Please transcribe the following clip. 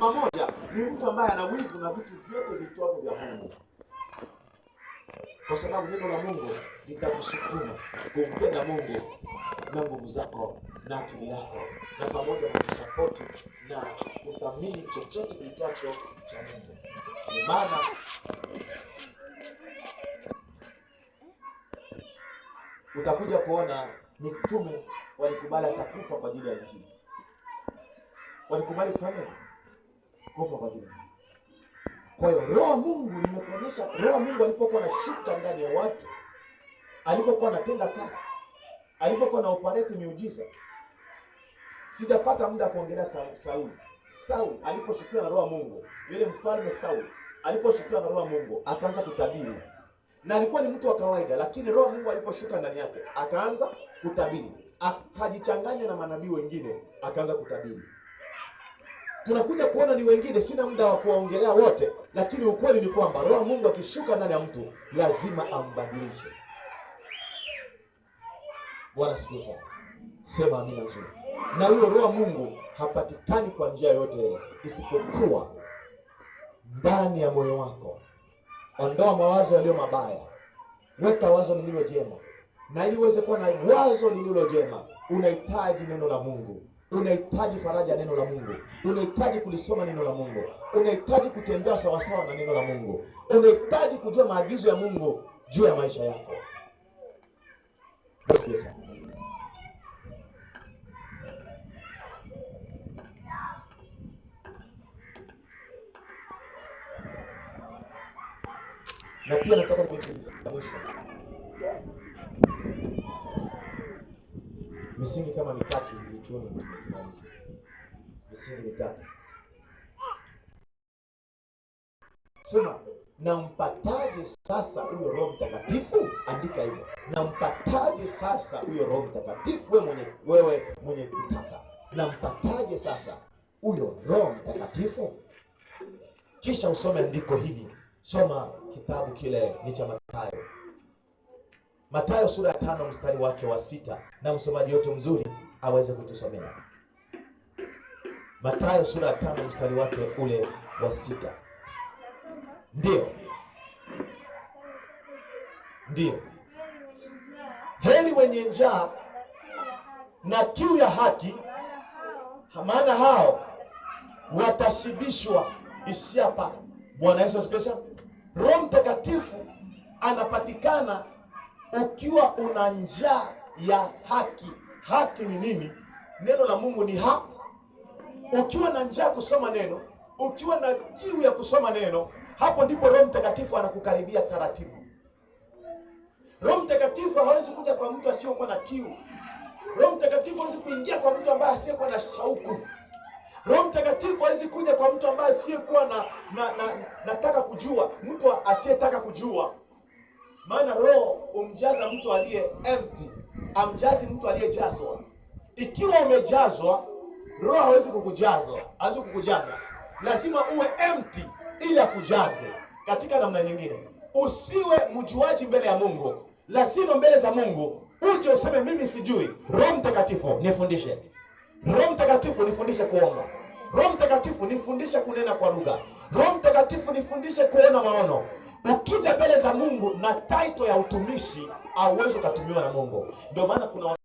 pamoja ni mtu ambaye ana wivu na vitu vyote viitwavyo vya Mungu, kwa sababu neno la Mungu litakusukuma kumpenda Mungu na nguvu zako na akili yako, na pamoja na kusapoti na kuthamini chochote kiitwacho cha Mungu. Maana utakuja kuona mitume walikubali atakufa kwa ajili ya Injili. Walikubali kufanya kufa kwa ajili ya Injili. Kwa hiyo Roho wa Mungu, nimekuonyesha Roho wa Mungu alipokuwa anashuka ndani ya watu, alipokuwa anatenda kazi, alipokuwa na operate miujiza. Sijapata muda kuongelea Sauli. Sauli aliposhukiwa na Roho wa Mungu, yule mfalme Sauli aliposhukiwa na Roho wa Mungu akaanza kutabiri. Na alikuwa ni mtu wa kawaida, lakini Roho wa Mungu aliposhuka ndani yake akaanza kutabiri. Akajichanganya na manabii wengine akaanza kutabiri. Tunakuja kuona ni wengine, sina muda wa kuwaongelea wote, lakini ukweli ni kwamba Roho wa Mungu akishuka ndani ya mtu lazima ambadilishe. Bwana sifiwe sana. Sema amina nzuri. Na huyo Roho wa Mungu hapatikani kwa njia yote ile isipokuwa ndani ya moyo wako. Ondoa mawazo yaliyo mabaya, weka wazo lililo jema. Na ili uweze kuwa na wazo lililo jema, unahitaji neno la Mungu. Unahitaji faraja ya neno la Mungu. Unahitaji kulisoma neno la Mungu. Unahitaji kutembea sawasawa na neno la Mungu. Unahitaji kujua maagizo ya Mungu juu ya maisha yako. Basi na pia nataka ya mwisho misingi kama mitatu hivi tumalize. Misingi mitatu. Sema, nampataje sasa huyo Roho Mtakatifu? Andika hivyo. Nampataje sasa huyo Roho Mtakatifu? Wewe mwenye kutaka. Nampataje sasa huyo Roho Mtakatifu? Kisha usome andiko hili. Soma kitabu kile ni cha Mathayo. Mathayo sura ya 5 mstari wake wa 6, na msomaji yote mzuri aweze kutusomea. Mathayo sura ya 5 mstari wake ule wa 6. Ndio. Heri wenye njaa na kiu ya haki, maana hao watashibishwa. Isiapa. Bwana Yesu asifiwe. Roho Mtakatifu anapatikana ukiwa una njaa ya haki. Haki ni nini? Neno la Mungu ni haki. Ukiwa na njaa kusoma neno, ukiwa na kiu ya kusoma neno, hapo ndipo Roho Mtakatifu anakukaribia taratibu. Roho Mtakatifu hawezi kuja kwa mtu asiyekuwa na kiu. Roho Mtakatifu hawezi kuingia kwa mtu ambaye asiyekuwa na shauku. Roho Mtakatifu hawezi kuja kwa mtu ambaye asiyekuwa nataka kujua, mtu asiyetaka kujua. Maana Roho umjaza mtu aliye empty, amjazi mtu aliyejazwa. Ikiwa umejazwa, Roho hawezi kukujaza. Lazima uwe empty ili akujaze. Katika namna nyingine, usiwe mjuaji mbele ya Mungu. Lazima mbele za Mungu uje useme mimi sijui. Roho Mtakatifu nifundishe. Roho Mtakatifu nifundishe kuomba. Roho Mtakatifu nifundishe kunena kwa lugha. Roho Mtakatifu nifundishe kuona maono. Ukija mbele za Mungu na title ya utumishi, hauwezi kutumiwa na Mungu. Ndio maana kuna